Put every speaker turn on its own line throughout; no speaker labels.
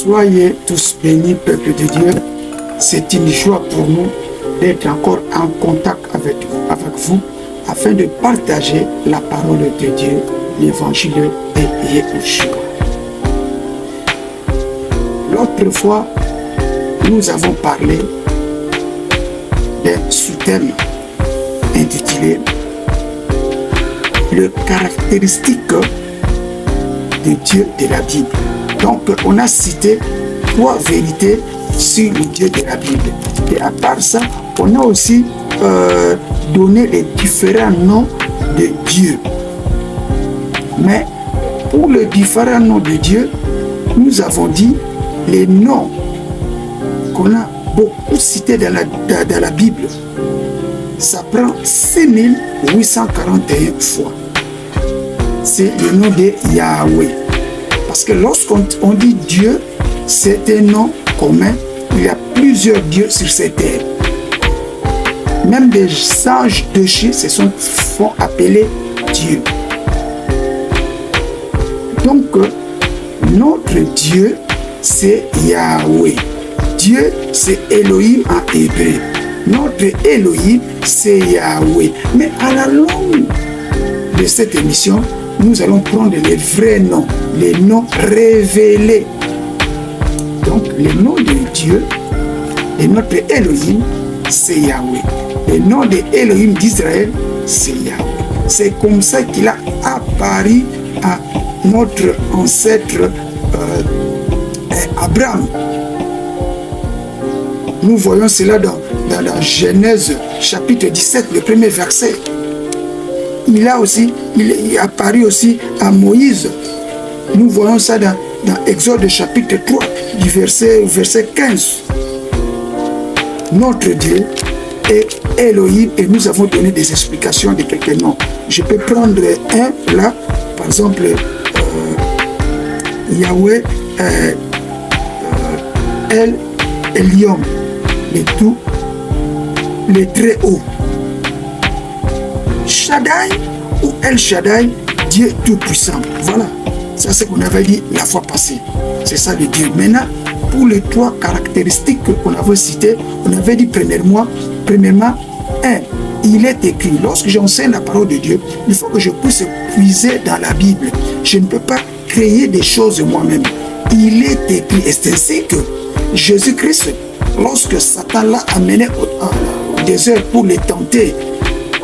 Soyez tous bénis, peuple de Dieu. C'est une joie pour nous d'être encore en contact avec vous afin de partager la parole de Dieu, l'évangile de Yeshua. L'autre fois, nous avons parlé d'un sous-thème intitulé le caractéristique de Dieu de la Bible. Donc, on a cité 3 vérités sur le Dieu de la Bible. Et à part ça, on a aussi donné les différents noms de Dieu. Mais pour les différents noms de Dieu, nous avons dit les noms qu'on a beaucoup cités dans la Bible. Ça prend 6841 fois. C'est le nom de Yahweh. Parce que lorsqu'on dit Dieu, c'est un nom commun. Il y a plusieurs dieux sur cette terre. Même des sages déchus se font appeler Dieu. Donc, notre Dieu, c'est Yahweh. Dieu, c'est Elohim en hébreu. Notre Elohim, c'est Yahweh. Mais à la longue de cette émission, nous allons prendre les vrais noms, les noms révélés. Donc, le nom de Dieu, et notre Elohim, c'est Yahweh. Le nom de Elohim d'Israël, c'est Yahweh. C'est comme ça qu'il a apparu à notre ancêtre Abraham. Nous voyons cela dans la Genèse chapitre 17, le premier verset. Il est apparu aussi à Moïse. Nous voyons ça dans Exode chapitre 3, du verset 15. Notre Dieu est Elohim et nous avons donné des explications de quelques noms. Je peux prendre un là, par exemple, Yahweh, El Elyon, le tout, le très haut. Shaddai ou El Shaddai, Dieu tout-puissant. Voilà, ça c'est ce qu'on avait dit la fois passée. C'est ça le Dieu. Maintenant, pour les 3 caractéristiques qu'on avait citées, on avait dit premièrement, il est écrit. Lorsque j'enseigne la parole de Dieu, il faut que je puisse puiser dans la Bible. Je ne peux pas créer des choses moi-même. Il est écrit. Et c'est ainsi que Jésus-Christ, lorsque Satan l'a amené au désert pour les tenter,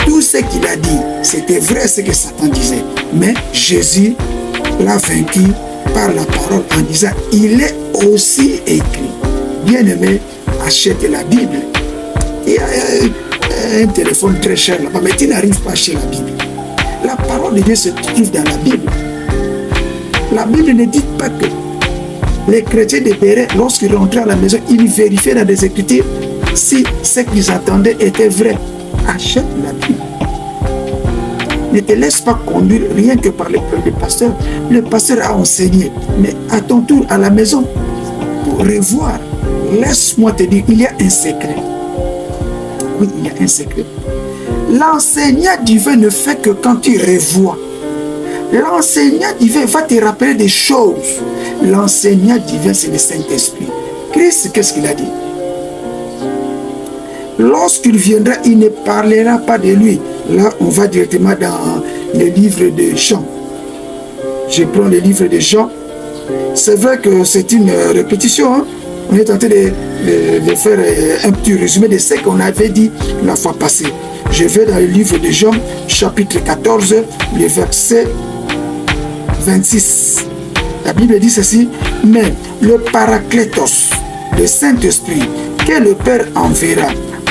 tout ce qu'il a dit, c'était vrai ce que Satan disait. Mais Jésus l'a vaincu par la parole en disant, il est aussi écrit. Bien-aimé, achète la Bible. Il y a un téléphone très cher là-bas, mais tu n'arrives pas à acheter la Bible. La parole de Dieu se trouve dans la Bible. La Bible ne dit pas que les chrétiens de Béret, lorsqu'ils rentraient à la maison, ils vérifiaient dans les Écritures si ce qu'ils attendaient était vrai. Achète la Bible. Ne te laisse pas conduire rien que par le pasteur. Le pasteur a enseigné. Mais à ton tour à la maison, pour revoir, laisse-moi te dire, il y a un secret. Oui, il y a un secret. L'enseignant divin ne fait que quand tu revois. L'enseignant divin va te rappeler des choses. L'enseignant divin, c'est le Saint-Esprit. Christ, qu'est-ce qu'il a dit? Lorsqu'il viendra, il ne parlera pas de lui. Là, on va directement dans le livre de Jean. Je prends le livre de Jean. C'est vrai que c'est une répétition. Hein? On est tenté de faire un petit résumé de ce qu'on avait dit la fois passée. Je vais dans le livre de Jean, chapitre 14, le verset 26. La Bible dit ceci, mais le Paraclétos, le Saint-Esprit, que le Père enverra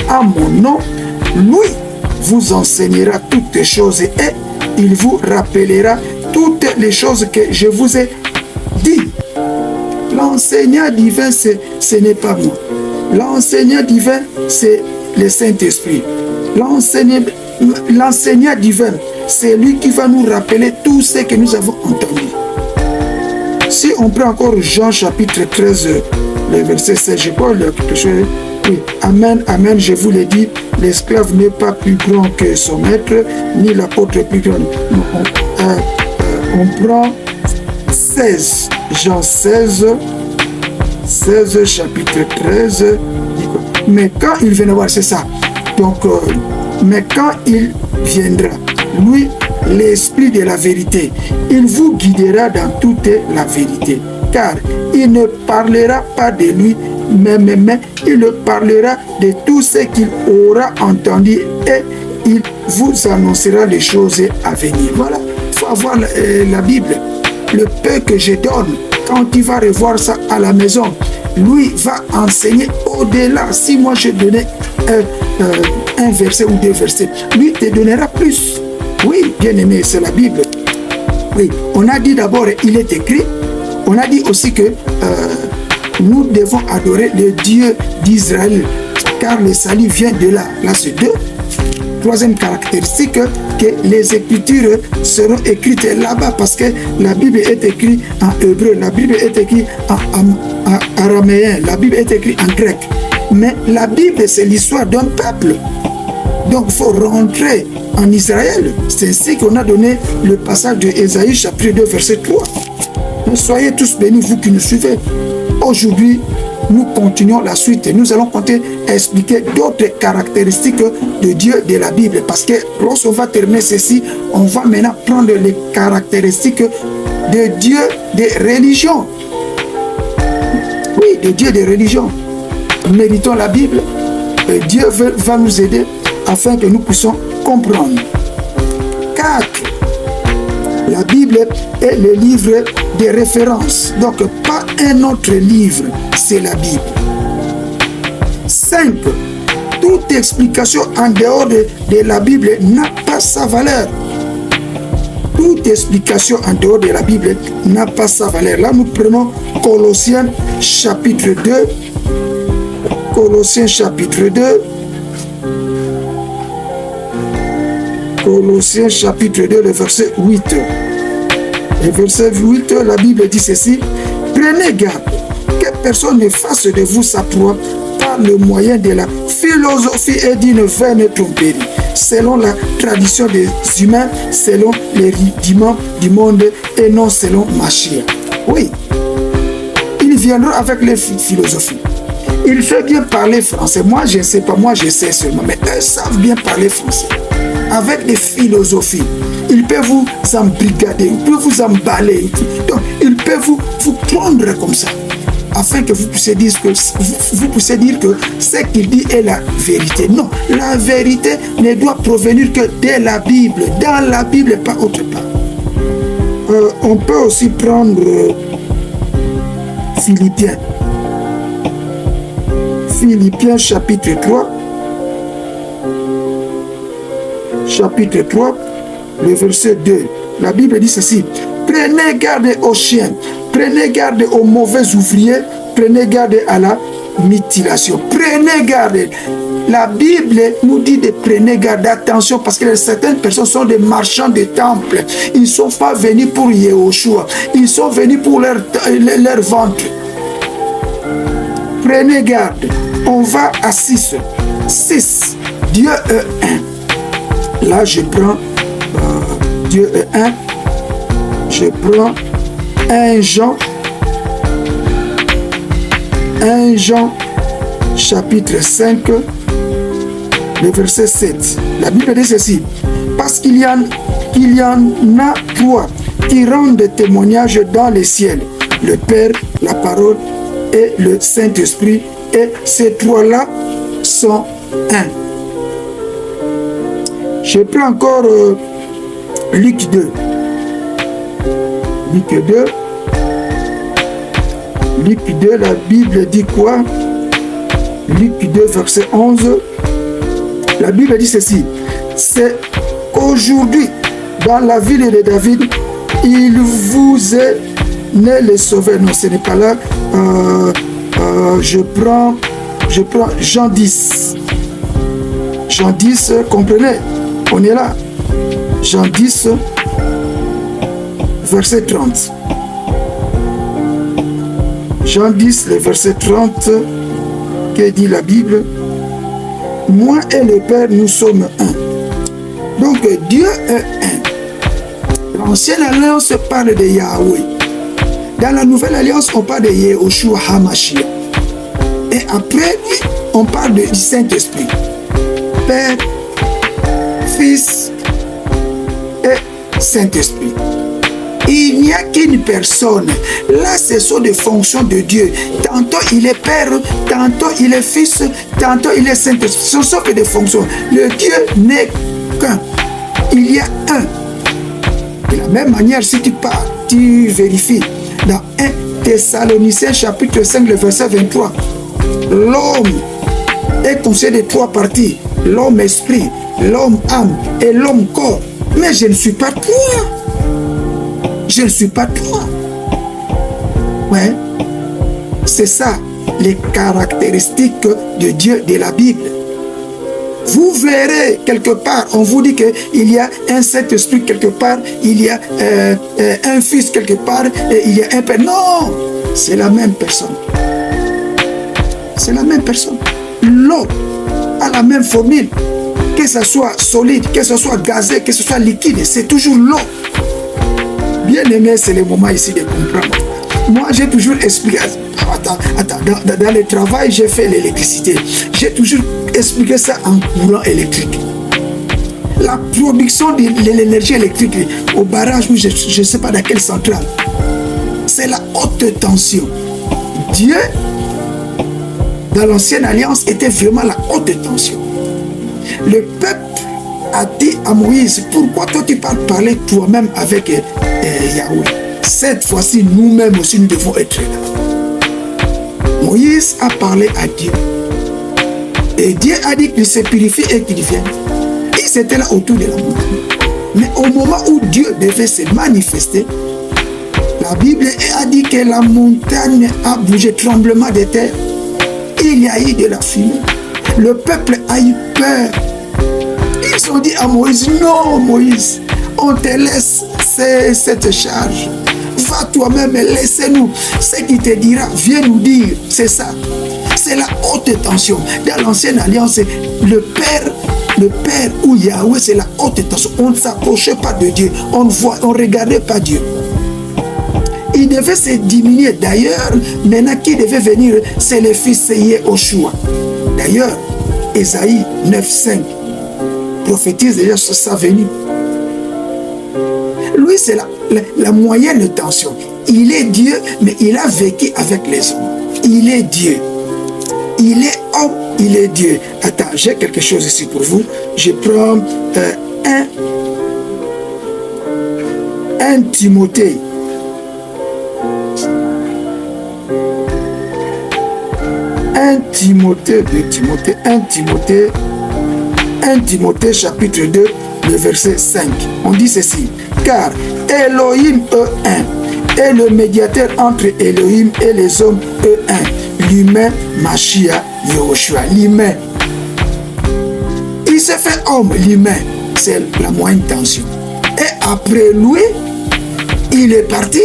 à mon nom, lui vous enseignera toutes choses et il vous rappellera toutes les choses que je vous ai dit. L'enseignant divin, ce n'est pas moi. L'enseignant divin, c'est le Saint-Esprit. L'enseignant divin, c'est lui qui va nous rappeler tout ce que nous avons entendu. Si on prend encore Jean chapitre 13, le verset 16, je crois quelque chose. Oui, amen, amen, je vous l'ai dit, l'esclave n'est pas plus grand que son maître, ni l'apôtre plus grand. On prend 16, Jean 16, 16, chapitre 13. Mais quand il viendra, voir, c'est ça. Donc, mais quand il viendra, lui, l'Esprit de la vérité, il vous guidera dans toute la vérité. Car il ne parlera pas de lui, mais il parlera de tout ce qu'il aura entendu et il vous annoncera les choses à venir. Voilà, il faut avoir la Bible. Le peu que je donne, quand tu vas revoir ça à la maison, lui va enseigner au-delà. Si moi je donnais un verset ou deux versets, lui te donnera plus. Oui, bien aimé, c'est la Bible. Oui, on a dit d'abord, il est écrit. On a dit aussi que nous devons adorer le Dieu d'Israël, car le salut vient de là. Là, c'est deux. Troisième caractéristique, que les Écritures seront écrites là-bas, parce que la Bible est écrite en hébreu, la Bible est écrite en araméen, la Bible est écrite en grec. Mais la Bible, c'est l'histoire d'un peuple. Donc, il faut rentrer en Israël. C'est ainsi qu'on a donné le passage de Ésaïe, chapitre 2, verset 3. Soyez tous bénis, vous qui nous suivez. Aujourd'hui, nous continuons la suite et nous allons compter expliquer d'autres caractéristiques de Dieu de la Bible. Parce que lorsqu'on va terminer ceci, on va maintenant prendre les caractéristiques de Dieu des religions. Oui, de Dieu des religions. Méditons la Bible. Et Dieu va nous aider afin que nous puissions comprendre. 4. La Bible est le livre de référence. Donc, pas un autre livre, c'est la Bible. 5. Toute explication en dehors de la Bible n'a pas sa valeur. Toute explication en dehors de la Bible n'a pas sa valeur. Là, nous prenons Colossiens chapitre 2. Colossiens chapitre 2. Colossiens chapitre 2, le verset 8. Le verset 8, la Bible dit ceci. Prenez garde que personne ne fasse de vous sa proie par le moyen de la philosophie et d'une vaine tromperie, selon la tradition des humains, selon les rudiments du monde et non selon Machia. Oui, il viendra avec les philosophies. Il fait bien parler français. Moi, je ne sais pas, moi, je sais seulement, mais eux savent bien parler français. Avec des philosophies, il peut vous embrigader, il peut vous emballer. Donc, il peut vous prendre comme ça, afin que vous puissiez dire que, ce qu'il dit est la vérité. Non, la vérité ne doit provenir que de la Bible, dans la Bible, pas autre part. On peut aussi prendre Philippiens. Philippiens chapitre 3. Chapitre 3, le verset 2. La Bible dit ceci. Prenez garde aux chiens, prenez garde aux mauvais ouvriers, prenez garde à la mutilation. Prenez garde. La Bible nous dit de prenez garde, attention, parce que certaines personnes sont des marchands de temple. Ils ne sont pas venus pour Yehoshua, ils sont venus pour leur ventre. Prenez garde. On va à 6. 6. Dieu est un. Là, je prends Dieu est un. Je prends 1 Jean. 1 Jean, chapitre 5, le verset 7. La Bible dit ceci. Parce qu'il y en a 3 qui rendent témoignage dans les ciels. Le Père, la parole et le Saint-Esprit. Et ces 3-là sont un. Je prends encore Luc 2. Luc 2. Luc 2, la Bible dit quoi? Luc 2, verset 11. La Bible dit ceci. C'est qu'aujourd'hui, dans la ville de David, il vous est né le sauveur. Non, ce n'est pas là. Je prends Jean 10. Jean 10, comprenez? On est là. Jean 10, verset 30. Jean 10, le verset 30, que dit la Bible? Moi et le Père, nous sommes un. Donc Dieu est un. L'ancienne alliance parle de Yahweh. Dans la Nouvelle Alliance, on parle de Yehoshua HaMashiach. Et après lui, on parle du Saint-Esprit. Père, Fils et Saint-Esprit. Il n'y a qu'une personne. Là, ce sont des fonctions de Dieu. Tantôt il est Père, tantôt il est Fils, tantôt il est Saint-Esprit. Ce ne sont que des fonctions. Le Dieu n'est qu'un. Il y a un. De la même manière, si tu pars, tu vérifies. Dans 1 Thessaloniciens chapitre 5, le verset 23. L'homme est constitué de 3 parties. L'homme esprit, l'homme âme et l'homme corps. Mais je ne suis pas toi. Je ne suis pas toi. Ouais. C'est ça, les caractéristiques de Dieu de la Bible. Vous verrez quelque part, on vous dit qu'il y a un Saint-Esprit quelque part, il y a un Fils quelque part, et il y a un Père. Non, c'est la même personne. C'est la même personne. L'eau a la même formule. Que ce soit solide, que ce soit gazé, que ce soit liquide, c'est toujours l'eau. Bien aimé, c'est le moment ici de comprendre. Moi, j'ai toujours expliqué. Attends, dans le travail, j'ai fait l'électricité. J'ai toujours expliqué ça en courant électrique. La production de l'énergie électrique au barrage, je ne sais pas dans quelle centrale, c'est la haute tension. Dieu, dans l'ancienne alliance, était vraiment la haute tension. Le peuple a dit à Moïse, pourquoi toi tu parles parler toi-même avec Yahweh? Cette fois-ci, nous-mêmes aussi, nous devons être là. Moïse a parlé à Dieu. Et Dieu a dit qu'il se purifie et qu'il vienne. Ils étaient là autour de la montagne. Mais au moment où Dieu devait se manifester, la Bible a dit que la montagne a bougé, tremblement de terre. Il y a eu de la fumée. Le peuple a eu peur. Ils ont dit à Moïse, non Moïse, on te laisse cette charge. Va toi-même et laissez-nous. Ce qui te dira, viens nous dire. C'est ça. C'est la haute tension. Dans l'ancienne alliance, le Père ou Yahweh, c'est la haute tension. On ne s'approchait pas de Dieu. On ne regardait pas Dieu. Il devait se diminuer. D'ailleurs, maintenant qui devait venir, c'est le fils Yehoshua. D'ailleurs, Ésaïe 9,5 prophétise déjà sur sa venue. Lui, c'est la moyenne tension. Il est Dieu, mais il a vécu avec les hommes. Il est Dieu. Il est homme, il est Dieu. Attends, j'ai quelque chose ici pour vous. Je prends 1 Timothée. 1 Timothée chapitre 2, le verset 5. On dit ceci. Car Elohim est un, et le médiateur entre Elohim et les hommes est un. L'humain, Mashiach, Yehoshua. L'humain. Il s'est fait homme, l'humain. C'est la moyenne tension. Et après lui, il est parti.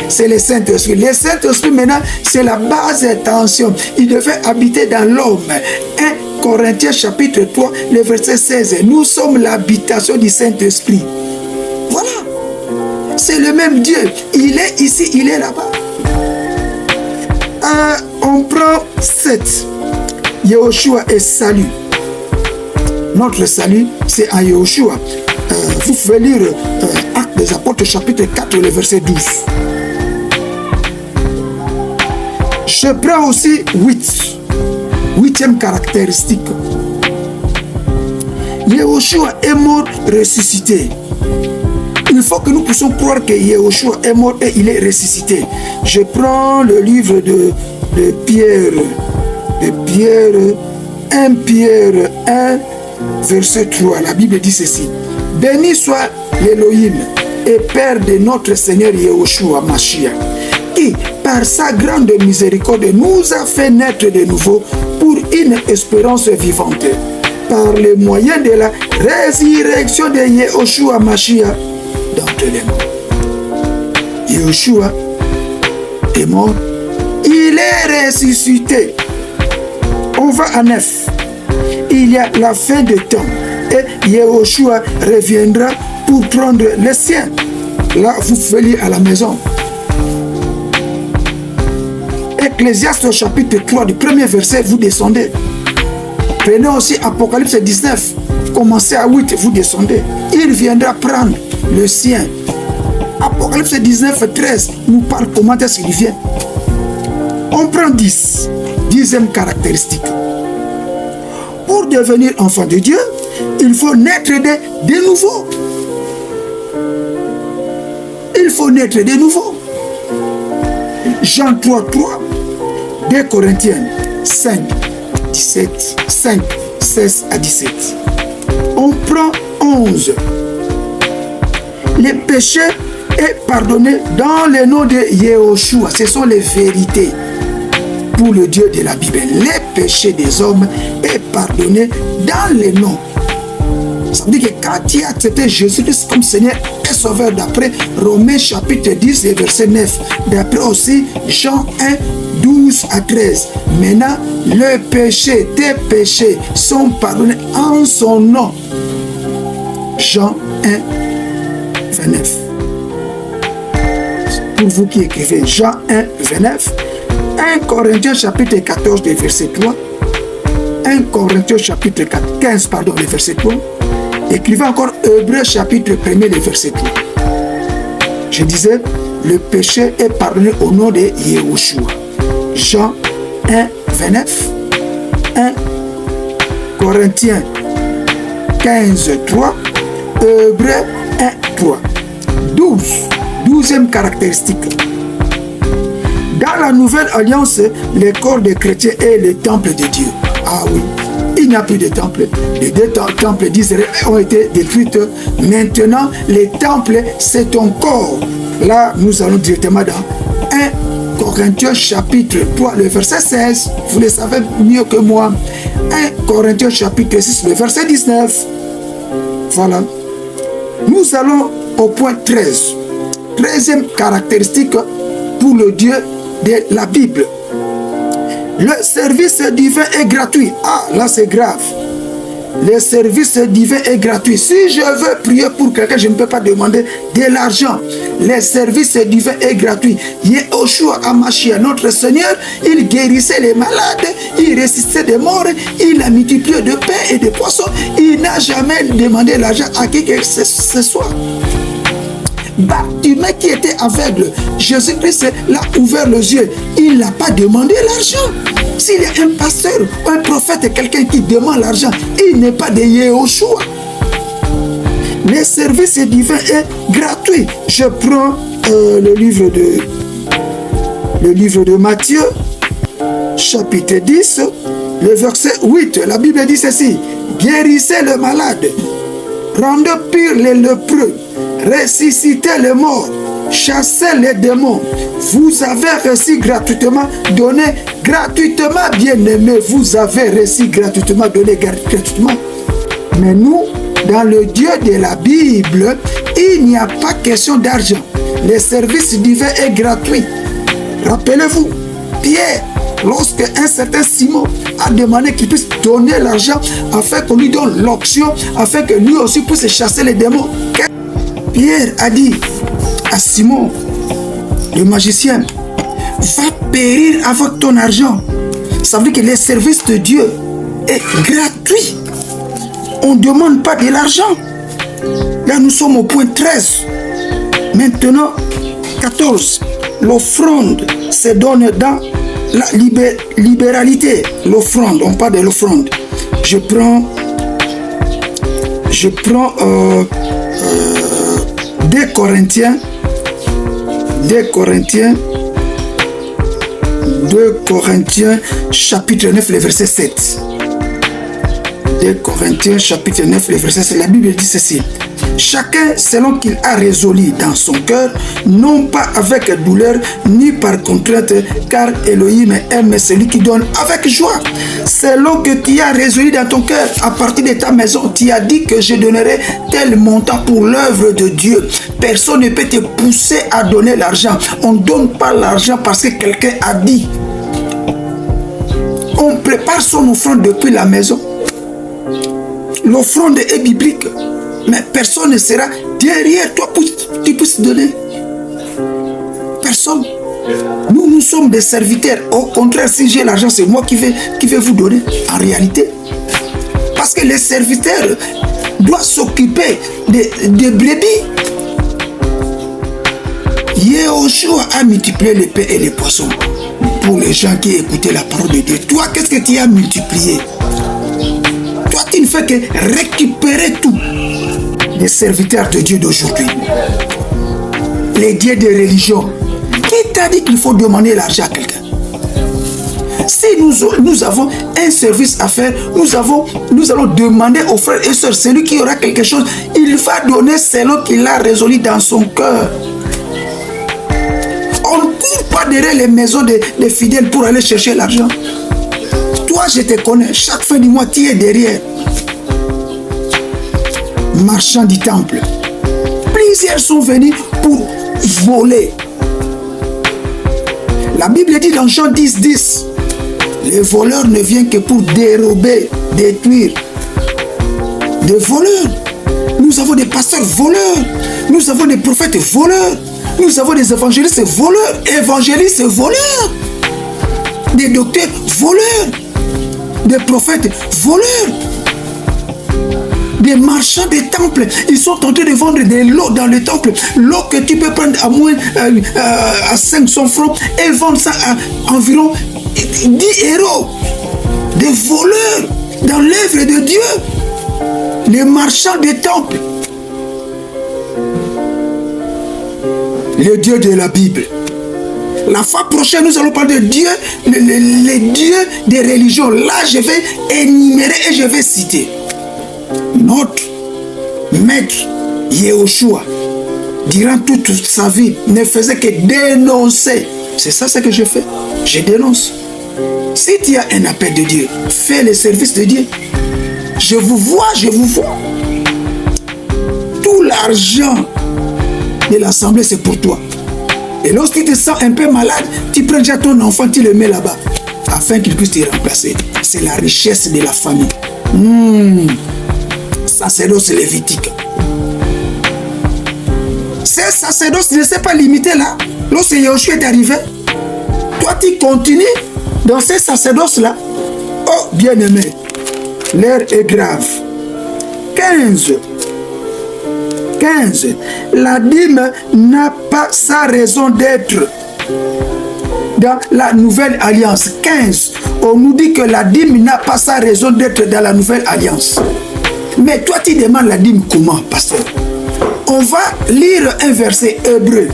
C'est le Saint-Esprit. Le Saint-Esprit, maintenant, c'est la base de tension. Il devait habiter dans l'homme. 1 Corinthiens chapitre 3, le verset 16. Nous sommes l'habitation du Saint-Esprit. Voilà. C'est le même Dieu. Il est ici, il est là-bas. On prend 7. Yehoshua et salut. Notre salut, c'est en Yehoshua. Vous pouvez lire Actes des Apôtres chapitre 4, le verset 12. Je prends aussi 8e caractéristique. Yehoshua est mort, ressuscité. Il faut que nous puissions croire que Yehoshua est mort et il est ressuscité. Je prends le livre de Pierre. 1 Pierre 1, verset 3. La Bible dit ceci. Béni soit l'Élohim et Père de notre Seigneur Yehoshua Mashiach, qui, par sa grande miséricorde, nous a fait naître de nouveau pour une espérance vivante, par le moyen de la résurrection de Yehoshua Mashiach d'entre les morts. Yehoshua est mort, il est ressuscité. On va à 9. Il y a la fin des temps et Yehoshua reviendra pour prendre les siens. Là, vous pouvez lire à la maison. Ecclésiaste chapitre 3 du premier verset, vous descendez. Prenez aussi Apocalypse 19, commencez à 8, vous descendez. Il viendra prendre le sien. Apocalypse 19, 13 nous parle comment est-ce qu'il vient. On prend 10. 10e caractéristique. Pour devenir enfant de Dieu, il faut naître de nouveau. Il faut naître de nouveau. Jean 3, 3, 2 Corinthiens 5, 17, 5, 16 à 17. On prend 11. Les péchés est pardonné dans le nom de Yehoshua. Ce sont les vérités pour le Dieu de la Bible. Les péchés des hommes est pardonné dans le nom. Ça veut dire que quand tu as accepté Jésus-Christ comme Seigneur et Sauveur, d'après Romains chapitre 10 et verset 9, d'après aussi Jean 1, 12 à 13. Maintenant, le péché, tes péchés sont pardonnés en son nom. Jean 1, 29. Pour vous qui écrivez Jean 1, 29, 1 Corinthiens chapitre 14, verset 3, 1 Corinthiens chapitre 15, le verset 3, écrivez encore Hébreux chapitre 1, verset 3. Je disais, le péché est pardonné au nom de Yehoshua. Jean 1, 29, 1 Corinthiens 15, 3, Hébreux 1, 3. 12e caractéristique. Dans la nouvelle alliance, le corps des chrétiens est le temple de Dieu. Ah oui, il n'y a plus de temple. Les deux temples d'Israël ont été détruits. Maintenant, les temples, c'est ton corps. Là, nous allons directement dans 1 Corinthiens chapitre 3, le verset 16. Vous le savez mieux que moi. 1 Corinthiens chapitre 6, le verset 19. Voilà. Nous allons au point 13. 13e caractéristique pour le Dieu de la Bible. Le service divin est gratuit. Ah, là c'est grave. Le service divin est gratuit. Si je veux prier pour quelqu'un, je ne peux pas demander de l'argent. Le service divin est gratuit. Yehoshua HaMashiach, notre Seigneur, il guérissait les malades, il ressuscitait des morts, il a multiplié de pain et de poissons. Il n'a jamais demandé l'argent à qui que ce soit. Bartimée qui était aveugle, Jésus-Christ l'a ouvert les yeux. Il n'a pas demandé l'argent. S'il y a un pasteur, un prophète, quelqu'un qui demande l'argent, il n'est pas de Yehoshua. Le service divin est gratuit. Je prends le livre de Matthieu, chapitre 10, le verset 8. La Bible dit ceci: guérissez le malade, rendez purs les lépreux, ressuscitez les morts, chassez les démons. Vous avez reçu gratuitement, donné gratuitement, bien-aimé. Vous avez reçu gratuitement, donné gratuitement. Mais nous, dans le Dieu de la Bible, il n'y a pas question d'argent. Le service divin est gratuit. Rappelez-vous, Pierre, lorsque un certain Simon a demandé qu'il puisse donner l'argent afin qu'on lui donne l'option, afin que lui aussi puisse chasser les démons, Pierre a dit à Simon, le magicien, va périr avec ton argent. Ça veut dire que le service de Dieu est gratuit. On ne demande pas de l'argent. Là, nous sommes au point 13. Maintenant, 14. L'offrande se donne dans la libéralité. L'offrande, on parle de l'offrande. Je prends 2 Corinthiens 2 Corinthiens chapitre 9, le verset 7. 2 Corinthiens chapitre 9, le verset 7. La Bible dit ceci: chacun selon qu'il a résolu dans son cœur, non pas avec douleur ni par contrainte, car Elohim aime celui qui donne avec joie. Selon que tu as résolu dans ton cœur, à partir de ta maison, tu as dit que je donnerai tel montant pour l'œuvre de Dieu. Personne ne peut te pousser à donner l'argent. On ne donne pas l'argent parce que quelqu'un a dit. On prépare son offrande depuis la maison. L'offrande est biblique. Mais personne ne sera derrière toi pour que tu puisses donner. Personne. Nous sommes des serviteurs. Au contraire, si j'ai l'argent, c'est moi qui vais vous donner. En réalité. Parce que les serviteurs doivent s'occuper des brebis. Yehoshua a multiplié les pains et les poissons pour les gens qui écoutaient la parole de Dieu. Toi, qu'est-ce que tu as multiplié? Toi, tu ne fais que récupérer tout. Les serviteurs de Dieu d'aujourd'hui, les dieux de religion. Qui t'a dit qu'il faut demander l'argent à quelqu'un? Si nous avons un service à faire, nous allons demander aux frères et sœurs, celui qui aura quelque chose, il va donner selon qu'il a résolu dans son cœur. On ne court pas derrière les maisons des fidèles pour aller chercher l'argent. Toi, je te connais, chaque fin du mois, tu es derrière. Marchand du temple. Plusieurs sont venus pour voler. La Bible dit dans Jean 10, 10, les voleurs ne viennent que pour dérober, détruire. Des voleurs. Nous avons des pasteurs voleurs. Nous avons des prophètes voleurs. Nous avons des évangélistes voleurs. Évangélistes voleurs. Des docteurs voleurs. Des prophètes voleurs. Des marchands des temples, ils sont en train de vendre des lots dans le temple. L'eau que tu peux prendre à moins à 500 francs et vendre ça à environ 10 euros. Des voleurs dans l'œuvre de Dieu. Les marchands des temples. Les dieux de la Bible. La fois prochaine, nous allons parler de Dieu, les dieux des religions. Là, je vais énumérer et je vais citer. Notre maître Yehoshua, durant toute sa vie, ne faisait que dénoncer. C'est ça ce que je fais. Je dénonce. Si tu as un appel de Dieu, fais le service de Dieu. Je vous vois, je vous vois. Tout l'argent de l'assemblée, c'est pour toi. Et lorsque tu te sens un peu malade, tu prends déjà ton enfant, tu le mets là-bas, afin qu'il puisse te remplacer. C'est la richesse de la famille. Sacerdoce lévitique. Ce sacerdoce ne s'est pas limité là. Lorsque Yahushua est arrivé, toi tu continues dans ce sacerdoce-là. Oh, bien-aimé, l'heure est grave. 15. La dîme n'a pas sa raison d'être. Dans la nouvelle alliance. 15. On nous dit que la dîme n'a pas sa raison d'être dans la nouvelle alliance. Mais toi, tu demandes la dîme comment, pasteur? On va lire un verset hébreu.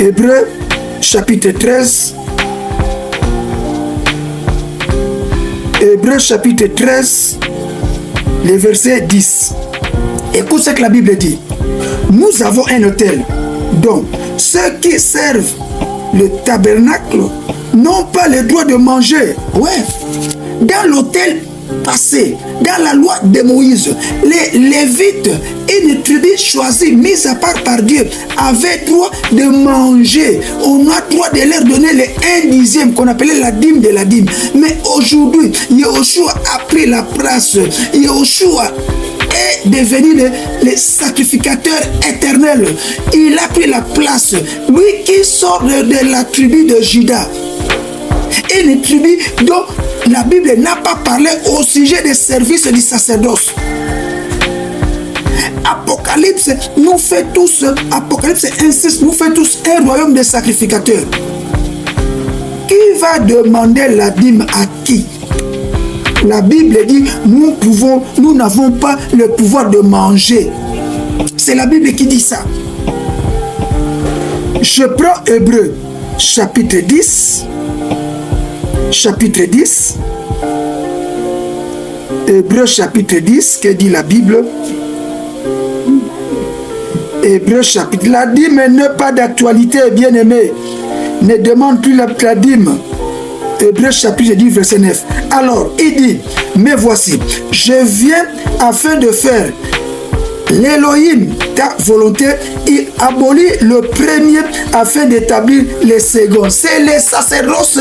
Hébreu, chapitre 13. Hébreu, chapitre 13, le verset 10. Écoute ce que la Bible dit. Nous avons un autel. Donc, ceux qui servent le tabernacle n'ont pas le droit de manger. Ouais. Dans l'autel passé, dans la loi de Moïse, les Lévites, une tribu choisie, mise à part par Dieu, avaient droit de manger. On a droit de leur donner le 1/10 qu'on appelait la dîme de la dîme. Mais aujourd'hui, Yahushua a pris la place. Yahushua est devenu le sacrificateur éternel. Il a pris la place. Lui qui sort de la tribu de Juda. Une tribu dont la Bible n'a pas parlé au sujet des services du sacerdoce. Apocalypse nous fait tous, Apocalypse insiste, nous fait tous un royaume de sacrificateurs. Qui va demander la dîme à qui? La Bible dit, nous n'avons pas le pouvoir de manger. C'est la Bible qui dit ça. Je prends Hébreu, chapitre 10. Chapitre 10. Hébreu, chapitre 10. Que dit la Bible? Hébreu, chapitre. La dîme n'est pas d'actualité, bien-aimé. Ne demande plus la dîme. Hébreu chapitre 10 verset 9. Alors il dit, mais voici, je viens afin de faire l'Élohim, ta volonté. Il abolit le premier afin d'établir le second. C'est les sacerdoces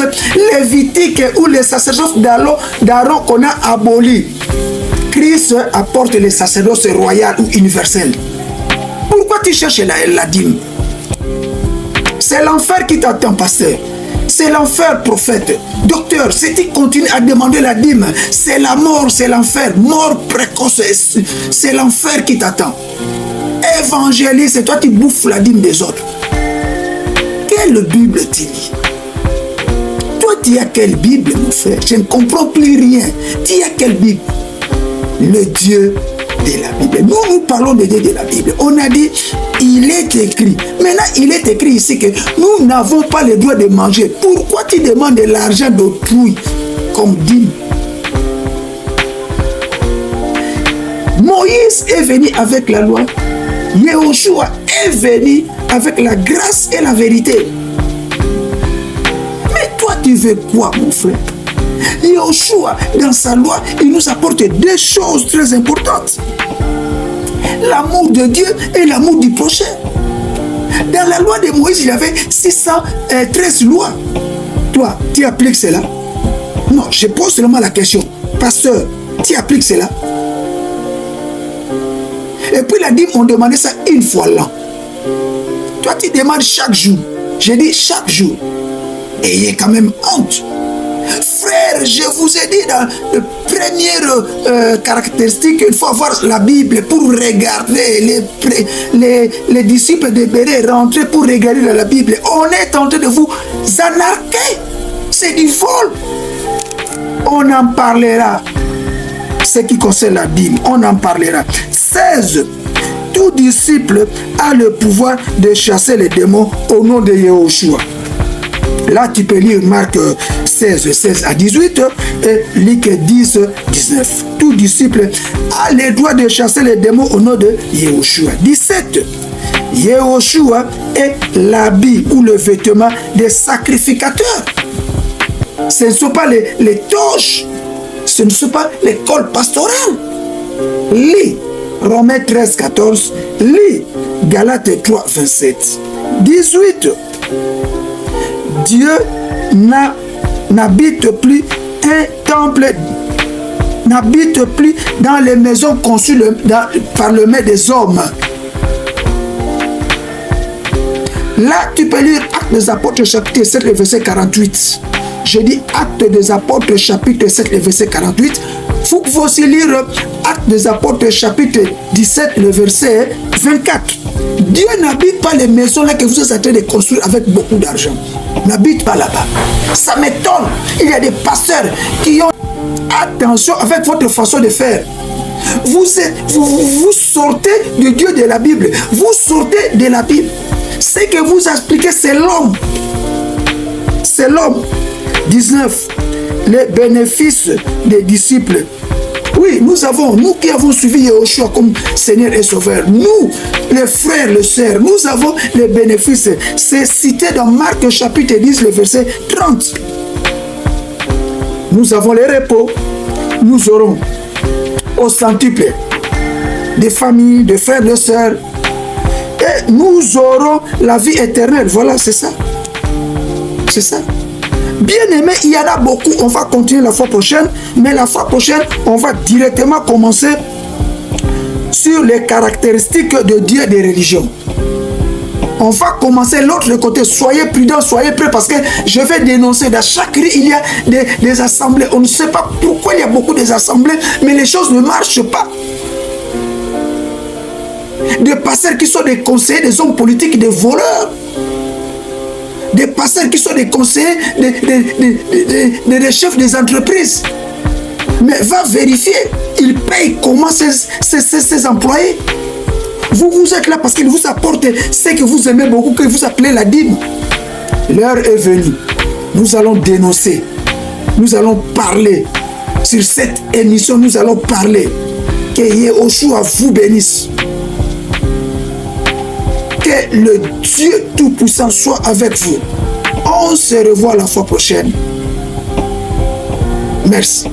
lévitiques ou les sacerdoces d'Aaron qu'on a aboli. Christ apporte les sacerdoces royales ou universelles. Pourquoi tu cherches la dîme? C'est l'enfer qui t'attend, pasteur. C'est l'enfer, prophète. Docteur, si tu continues à demander la dîme, c'est la mort, c'est l'enfer. Mort précoce, c'est l'enfer qui t'attend. Évangéliste, c'est toi qui bouffes la dîme des autres. Quelle Bible tu lis? Toi, tu as quelle Bible, mon frère? Je ne comprends plus rien. Tu as quelle Bible? Le Dieu de la Bible. Nous parlons de Dieu de la Bible. On a dit, il est écrit. Maintenant, il est écrit ici que nous n'avons pas le droit de manger. Pourquoi tu demandes de l'argent d'autrui comme dîme? Moïse est venu avec la loi. Yahushua est venu avec la grâce et la vérité. Mais toi, tu veux quoi, mon frère? Yahushua, dans sa loi, il nous apporte deux choses très importantes. L'amour de Dieu et l'amour du prochain. Dans la loi de Moïse, il y avait 613 lois. Toi, tu appliques cela? Non, je pose seulement la question. Pasteur, tu appliques cela? Et puis la dîme, on demandait ça une fois l'an. Toi, tu demandes chaque jour. J'ai dit chaque jour. Ayez quand même honte. Frère, je vous ai dit dans la première caractéristique, il faut avoir la Bible pour regarder. Les disciples de Béret rentraient pour regarder dans la Bible. On est en train de vous anarquer. C'est du vol. On en parlera. Ce qui concerne la Bible, on en parlera. 16. Tout disciple a le pouvoir de chasser les démons au nom de Yahushua. Là, tu peux lire Marc 16 à 18 et Luc 10, 19. Tout disciple a le droit de chasser les démons au nom de Yahushua. 17. Yahushua est l'habit ou le vêtement des sacrificateurs. Ce ne sont pas les toges, ce ne sont pas les cols pastorales. Lis Romains 13, 14. Lis Galates 3, 27. 18. Dieu n'habite plus un temple, n'habite plus dans les maisons conçues par le main des hommes. Là, tu peux lire Actes des Apôtres, chapitre 7, le verset 48. Je dis Actes des Apôtres, chapitre 7, le verset 48. Vous pouvez aussi lire Actes des Apôtres, chapitre 17, le verset 24. Dieu n'habite pas les maisons là que vous êtes en train de construire avec beaucoup d'argent. N'habite pas là-bas. Ça m'étonne. Il y a des pasteurs qui ont attention avec votre façon de faire. Vous sortez du Dieu de la Bible. Vous sortez de la Bible. Ce que vous expliquez, c'est l'homme. C'est l'homme. 19. Les bénéfices des disciples. Oui, nous qui avons suivi Yahushua comme Seigneur et Sauveur, nous, les frères, les sœurs, nous avons les bénéfices. C'est cité dans Marc chapitre 10, le verset 30. Nous avons les repos. Nous aurons au centuple des familles, des frères, des sœurs. Et nous aurons la vie éternelle. Voilà, c'est ça. C'est ça. Bien aimé, il y en a beaucoup. On va continuer la fois prochaine. Mais la fois prochaine, on va directement commencer sur les caractéristiques de Dieu et des religions. On va commencer l'autre côté. Soyez prudents, soyez prêts parce que je vais dénoncer. Dans chaque rue, il y a des assemblées. On ne sait pas pourquoi il y a beaucoup d'assemblées, mais les choses ne marchent pas. Des pasteurs qui sont des conseillers, des hommes politiques, des voleurs. Des pasteurs qui sont des conseillers, des chefs des entreprises. Mais va vérifier, ils payent comment ces employés. Vous êtes là parce qu'ils vous apportent ce que vous aimez beaucoup, que vous appelez la dîme. L'heure est venue. Nous allons dénoncer. Nous allons parler. Sur cette émission, nous allons parler. Que Yahushua vous bénisse. Que le Dieu Tout-Puissant soit avec vous. On se revoit la fois prochaine. Merci.